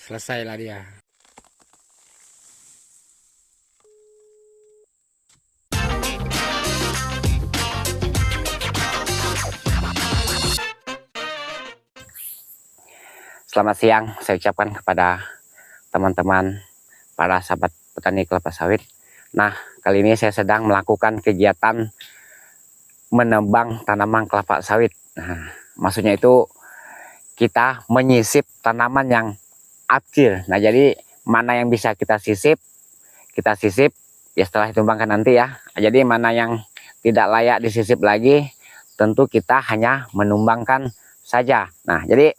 Selesailah dia. Selamat siang saya ucapkan kepada teman-teman para sahabat petani kelapa sawit. Nah, kali ini saya sedang melakukan kegiatan menebang tanaman kelapa sawit. Nah, maksudnya itu kita menyisip tanaman yang akil. Nah, jadi mana yang bisa kita sisip ya setelah ditumbangkan nanti ya. Jadi mana yang tidak layak disisip lagi, tentu kita hanya menumbangkan saja. Nah, jadi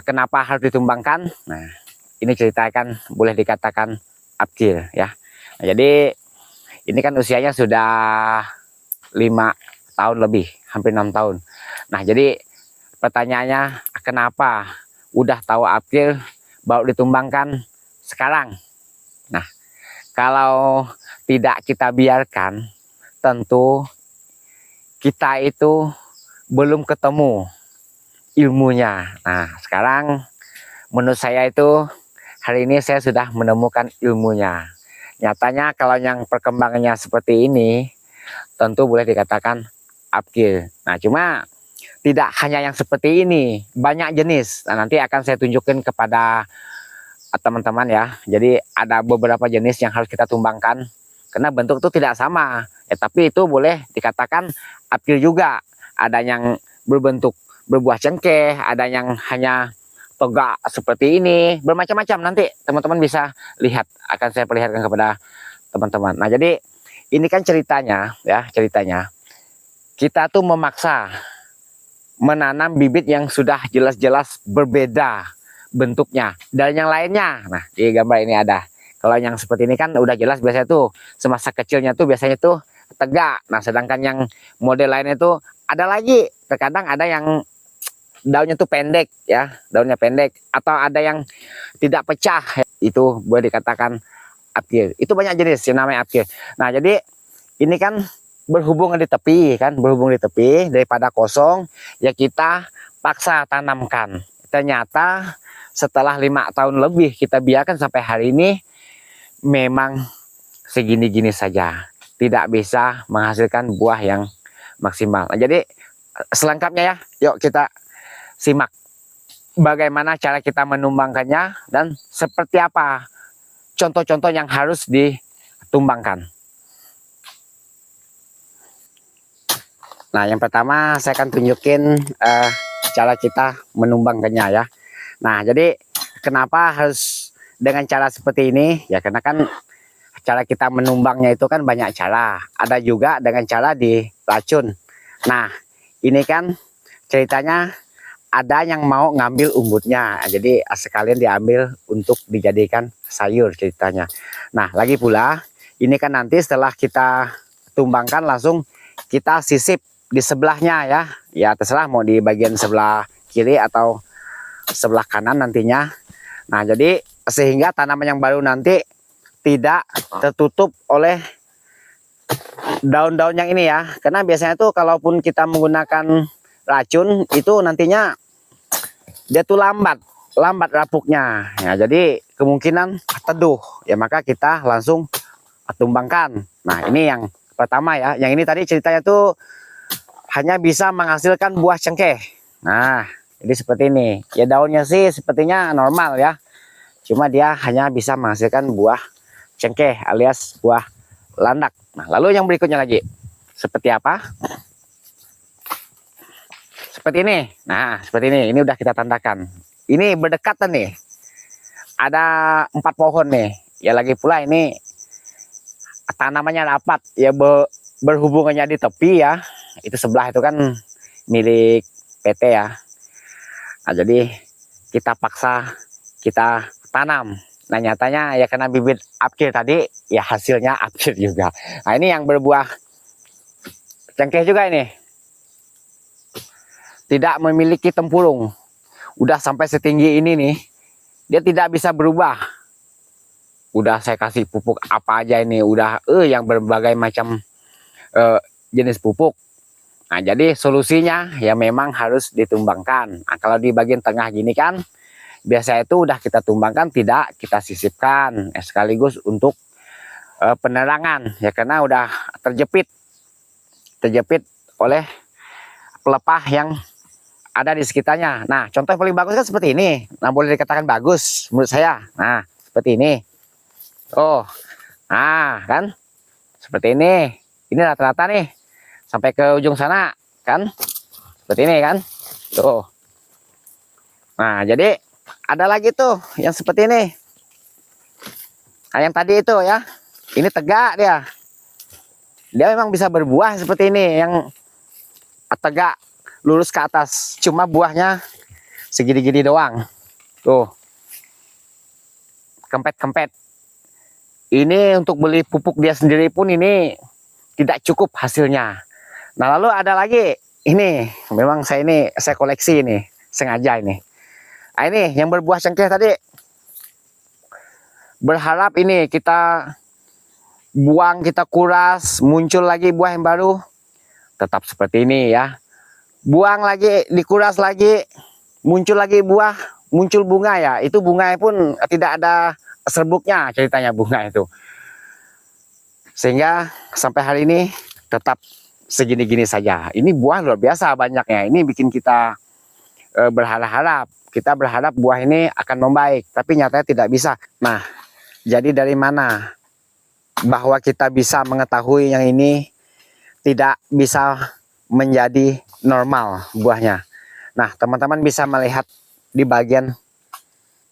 kenapa harus ditumbangkan? Nah, ini ceritakan boleh dikatakan abkir ya. Nah, jadi ini kan usianya sudah 5 tahun lebih, hampir 6 tahun. Nah, jadi pertanyaannya kenapa udah tahu abkir baru ditumbangkan sekarang? Nah, kalau tidak kita biarkan, tentu kita itu belum ketemu ilmunya. Nah, sekarang menurut saya itu hari ini saya sudah menemukan ilmunya. Nyatanya kalau yang perkembangannya seperti ini, tentu boleh dikatakan abkir. Nah, cuma tidak hanya yang seperti ini, banyak jenis. Nah, nanti akan saya tunjukkan kepada teman-teman ya. Jadi ada beberapa jenis yang harus kita tumbangkan karena bentuk itu tidak sama. Tapi itu boleh dikatakan abkir juga. Ada yang berbentuk berbuah cengkeh, ada yang hanya tegak seperti ini, bermacam-macam. Nanti teman-teman bisa lihat, akan saya perlihatkan kepada teman-teman. Nah, jadi ini kan ceritanya ya, kita tuh memaksa menanam bibit yang sudah jelas-jelas berbeda bentuknya dari yang lainnya. Nah, di gambar ini ada. Kalau yang seperti ini kan udah jelas, biasanya tuh semasa kecilnya tuh biasanya tuh tegak. Nah, sedangkan yang model lainnya tuh ada lagi, terkadang ada yang daunnya tuh pendek ya, daunnya pendek, atau ada yang tidak pecah, itu boleh dikatakan abkir. Itu banyak jenis yang namanya abkir. Nah, jadi ini kan berhubung di tepi kan, daripada kosong ya kita paksa tanamkan. Ternyata setelah 5 tahun lebih kita biarkan sampai hari ini memang segini-gini saja, tidak bisa menghasilkan buah yang maksimal. Nah, jadi selengkapnya ya, yuk kita simak bagaimana cara kita menumbangkannya dan seperti apa contoh-contoh yang harus ditumbangkan. Nah, yang pertama saya akan tunjukin cara kita menumbangkannya ya. Nah, jadi kenapa harus dengan cara seperti ini? Ya karena kan cara kita menumbangnya itu kan banyak cara. Ada juga dengan cara diracun. Nah, ini kan ceritanya ada yang mau ngambil umbutnya, jadi sekalian diambil untuk dijadikan sayur ceritanya. Nah, lagi pula ini kan nanti setelah kita tumbangkan langsung kita sisip di sebelahnya ya. Ya terserah mau di bagian sebelah kiri atau sebelah kanan nantinya. Nah, jadi sehingga tanaman yang baru nanti tidak tertutup oleh daun-daun yang ini ya. Karena biasanya tuh kalaupun kita menggunakan racun itu nantinya dia tuh lambat rapuknya ya, jadi kemungkinan teduh ya, maka kita langsung tumbangkan. Nah, ini yang pertama ya. Yang ini tadi ceritanya tuh hanya bisa menghasilkan buah cengkeh. Nah, ini seperti ini ya, daunnya sih sepertinya normal ya, cuma dia hanya bisa menghasilkan buah cengkeh alias buah landak. Nah, lalu yang berikutnya lagi seperti apa? Seperti ini. Nah, seperti ini udah kita tandakan. Ini berdekatan nih, ada 4 pohon nih ya. Lagi pula ini tanamannya rapat ya, berhubungannya di tepi ya. Itu sebelah itu kan milik PT ya. Nah, jadi kita paksa kita tanam. Nah, nyatanya ya karena bibit abkir tadi ya hasilnya abkir juga. Nah, ini yang berbuah cengkeh juga ini, tidak memiliki tempurung. Udah sampai setinggi ini nih, dia tidak bisa berubah. Udah saya kasih pupuk apa aja ini, udah yang berbagai macam jenis pupuk. Nah, jadi solusinya ya memang harus ditumbangkan. Nah, kalau di bagian tengah gini kan Biasa itu udah kita tumbangkan, tidak kita sisipkan sekaligus untuk penerangan ya, karena udah terjepit oleh pelepah yang ada di sekitarnya. Nah, contoh yang paling bagus kan seperti ini. Nah, boleh dikatakan bagus menurut saya. Nah, seperti ini. Oh, nah kan seperti ini. Ini rata-rata nih sampai ke ujung sana kan, seperti ini kan. Tuh. Nah, jadi ada lagi tuh yang seperti ini. Nah, yang tadi itu ya, ini tegak dia. Dia memang bisa berbuah seperti ini, yang tegak lurus ke atas. Cuma buahnya segini-gini doang. Tuh. Kempet-kempet. Ini untuk beli pupuk dia sendiri pun ini tidak cukup hasilnya. Nah, lalu ada lagi. Ini, memang saya koleksi ini. Sengaja ini. Nah, ini yang berbuah cengkeh tadi. Berharap ini kita buang, kita kuras, muncul lagi buah yang baru, tetap seperti ini ya. Buang lagi, dikuras lagi, muncul lagi buah, muncul bunga ya. Itu bunganya pun tidak ada serbuknya ceritanya, bunga itu. Sehingga sampai hari ini tetap segini-gini saja. Ini buah luar biasa banyaknya. Ini bikin kita berharap-harap. Kita berharap buah ini akan membaik, tapi nyatanya tidak bisa. Nah, jadi dari mana bahwa kita bisa mengetahui yang ini tidak bisa menjadi normal buahnya? Nah, teman-teman bisa melihat di bagian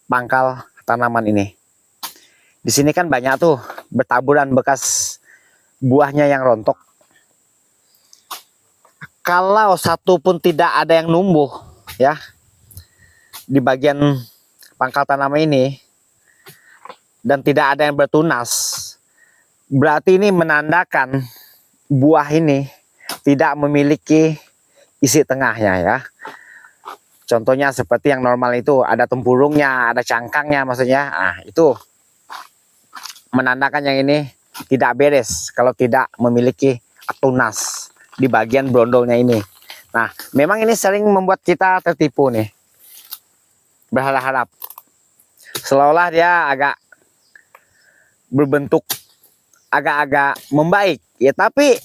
pangkal tanaman ini. Di sini kan banyak tuh bertaburan bekas buahnya yang rontok. Kalau satu pun tidak ada yang numbuh ya di bagian pangkal tanaman ini, dan tidak ada yang bertunas, berarti ini menandakan buah ini tidak memiliki isi tengahnya ya. Contohnya seperti yang normal itu ada tempurungnya, ada cangkangnya maksudnya. Nah, itu menandakan yang ini tidak beres kalau tidak memiliki tunas di bagian brondolnya ini. Nah, memang ini sering membuat kita tertipu nih. Berharap-harap seolah-olah dia agak berbentuk agak-agak membaik ya, tapi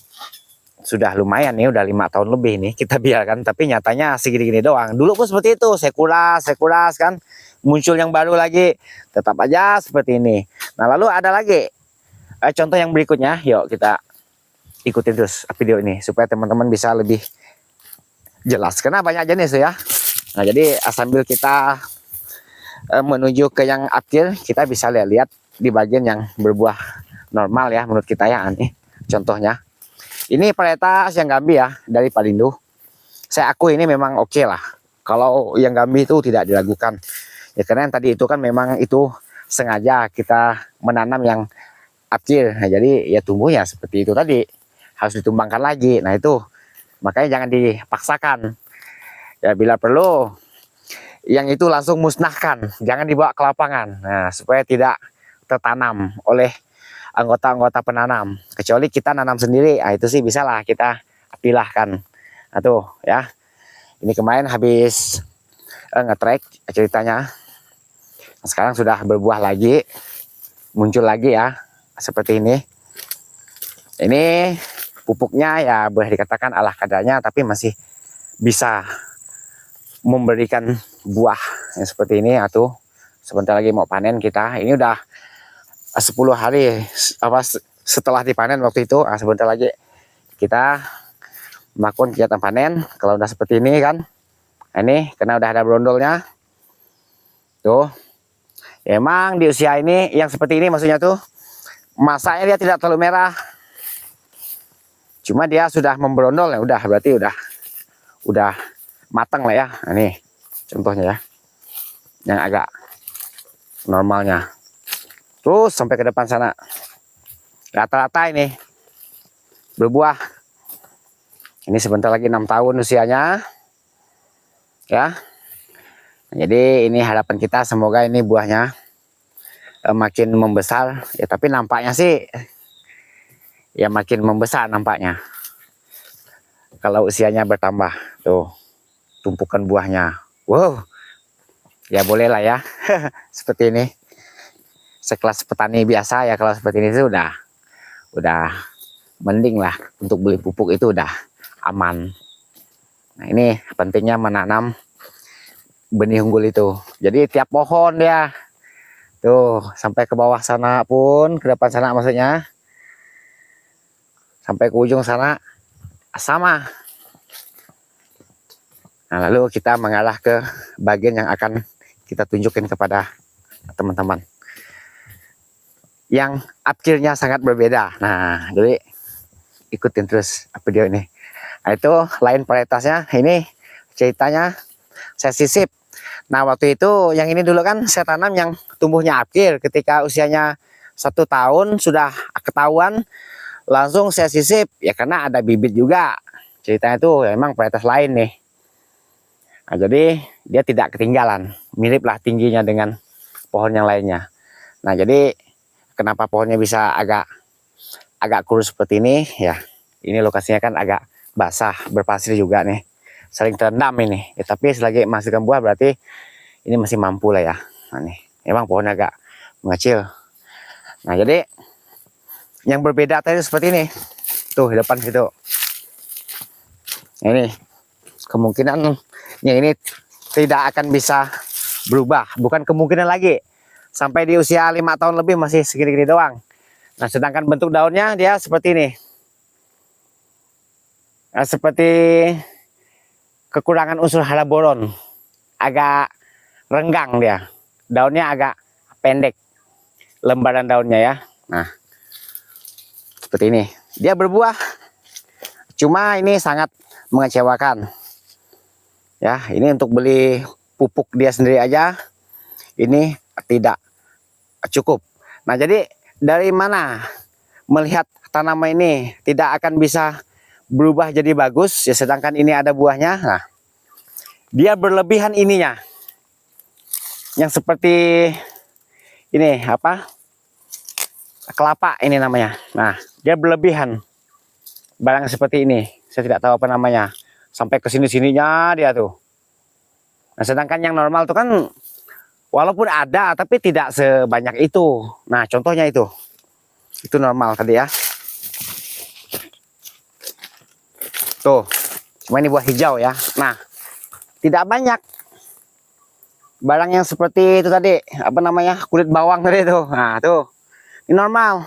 sudah lumayan nih, udah 5 tahun lebih nih kita biarkan, tapi nyatanya segini-gini doang. Dulu pun seperti itu, saya kuras kan, muncul yang baru lagi, tetap aja seperti ini. Nah, lalu ada lagi contoh yang berikutnya. Yuk kita ikutin terus video ini supaya teman-teman bisa lebih jelas, karena banyak jenis ya. Nah, jadi sambil kita menuju ke yang akhir, kita bisa lihat di bagian yang berbuah normal ya menurut kita ya. Nih contohnya, ini varietas yang Gambi ya dari Palindo. Saya akui ini memang oke lah. Kalau yang Gambi itu tidak diragukan ya, karena yang tadi itu kan memang itu sengaja kita menanam yang akhir. Nah, jadi ya tumbuh ya seperti itu tadi, harus ditumbangkan lagi. Nah, itu makanya jangan dipaksakan ya, bila perlu yang itu langsung musnahkan, jangan dibawa ke lapangan. Nah, supaya tidak tertanam oleh anggota-anggota penanam. Kecuali kita nanam sendiri, nah itu sih bisa lah kita pilahkan. Nah tuh ya, ini kemarin habis ngetrek ceritanya. Nah, sekarang sudah berbuah lagi, muncul lagi ya seperti ini. Ini pupuknya ya boleh dikatakan ala kadarnya, tapi masih bisa memberikan buah yang seperti ini. Atau sebentar lagi mau panen kita. Ini udah 10 hari setelah dipanen waktu itu. Sebentar lagi kita melakukan kegiatan panen. Kalau udah seperti ini kan, ini karena udah ada brondolnya tuh. Emang di usia ini yang seperti ini maksudnya tuh masanya dia tidak terlalu merah, cuma dia sudah membrondol ya, udah berarti udah matang lah ya. Ini contohnya ya, yang agak normalnya. Terus sampai ke depan sana, rata-rata ini berbuah. Ini sebentar lagi 6 tahun usianya ya. Jadi ini harapan kita, semoga ini buahnya makin membesar ya, tapi nampaknya sih ya makin membesar nampaknya kalau usianya bertambah. Tuh tumpukan buahnya, wow, ya boleh lah ya. Seperti ini, sekelas petani biasa ya, kalau seperti ini tuh udah mending lah, untuk beli pupuk itu udah aman. Nah ini pentingnya menanam benih unggul itu. Jadi tiap pohon dia tuh sampai ke bawah sana pun, ke depan sana maksudnya, sampai ke ujung sana sama. Nah lalu kita mengarah ke bagian yang akan kita tunjukin kepada teman-teman, yang upkirnya sangat berbeda. Nah jadi ikutin terus video ini. Nah itu lain varietasnya. Ini ceritanya saya sisip. Nah waktu itu yang ini dulu kan saya tanam yang tumbuhnya upkir. Ketika usianya 1 tahun sudah ketahuan, langsung saya sisip ya, karena ada bibit juga. Ceritanya itu ya, memang varietas lain nih. Nah jadi dia tidak ketinggalan, mirip lah tingginya dengan pohon yang lainnya. Nah jadi kenapa pohonnya bisa agak kurus seperti ini ya, ini lokasinya kan agak basah, berpasir juga nih, sering terendam ini ya, tapi selagi menghasilkan buah berarti ini masih mampu lah ya. Nah nih emang pohonnya agak mengecil. Nah jadi yang berbeda tadi seperti ini tuh di depan situ. Ini kemungkinan yang ini tidak akan bisa berubah, bukan kemungkinan lagi, sampai di usia 5 tahun lebih masih segini-gini doang. Nah sedangkan bentuk daunnya dia seperti ini. Nah, seperti kekurangan unsur hara boron, agak renggang dia, daunnya agak pendek lembaran daunnya ya. Nah seperti ini dia berbuah, cuma ini sangat mengecewakan ya. Ini untuk beli pupuk dia sendiri aja ini tidak cukup. Nah jadi dari mana melihat tanaman ini tidak akan bisa berubah jadi bagus ya, sedangkan ini ada buahnya. Nah dia berlebihan ininya, yang seperti ini apa, kelapa ini namanya. Nah dia berlebihan barang seperti ini, saya tidak tahu apa namanya, sampai ke sini-sininya dia tuh. Nah sedangkan yang normal tuh kan walaupun ada tapi tidak sebanyak itu. Nah contohnya itu normal tadi ya. Tuh cuma ini buah hijau ya. Nah tidak banyak barang yang seperti itu tadi, apa namanya, kulit bawang tadi tuh. Nah tuh ini normal.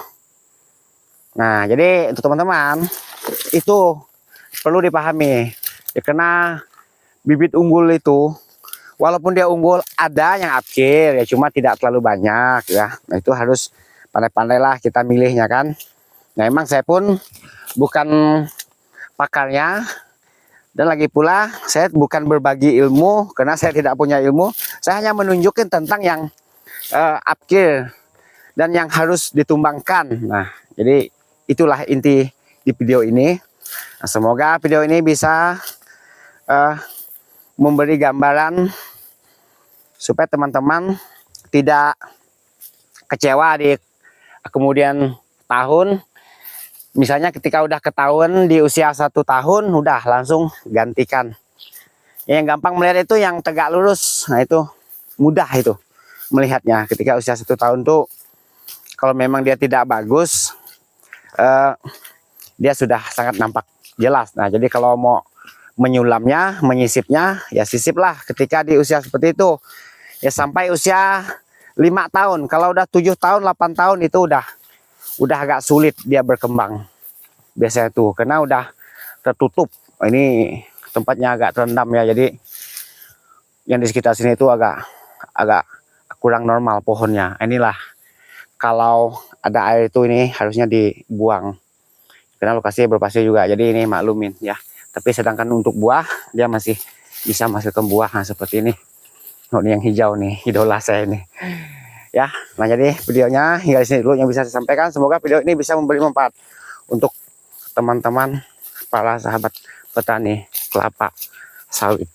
Nah jadi untuk teman-teman itu perlu dipahami ya, karena bibit unggul itu walaupun dia unggul ada yang upkir ya, cuma tidak terlalu banyak ya. Nah itu harus pandai-pandai lah kita milihnya kan. Nah emang saya pun bukan pakarnya, dan lagi pula saya bukan berbagi ilmu karena saya tidak punya ilmu. Saya hanya menunjukkan tentang yang upkir dan yang harus ditumbangkan. Nah jadi itulah inti di video ini. Nah, semoga video ini bisa memberi gambaran supaya teman-teman tidak kecewa di kemudian tahun. Misalnya ketika udah ketahuan di usia 1 tahun udah langsung gantikan. Yang gampang melihat itu yang tegak lurus. Nah itu mudah itu melihatnya. Ketika usia 1 tahun tuh kalau memang dia tidak bagus, dia sudah sangat nampak jelas. Nah jadi kalau mau menyulamnya, menyisipnya ya sisiplah ketika di usia seperti itu ya, sampai usia 5 tahun. Kalau udah 7 tahun 8 tahun itu udah agak sulit dia berkembang biasanya tuh, karena udah tertutup. Ini tempatnya agak terendam ya, jadi yang di sekitar sini itu agak kurang normal pohonnya. Inilah kalau ada air itu ini harusnya dibuang karena lokasinya berpasir juga, jadi ini maklumin ya. Tapi sedangkan untuk buah dia masih bisa menghasilkan buah. Nah seperti ini. Oh ini yang hijau nih, idola saya ini ya. Nah jadi videonya hingga sini dulu yang bisa saya sampaikan. Semoga video ini bisa memberi manfaat untuk teman-teman para sahabat petani kelapa sawit.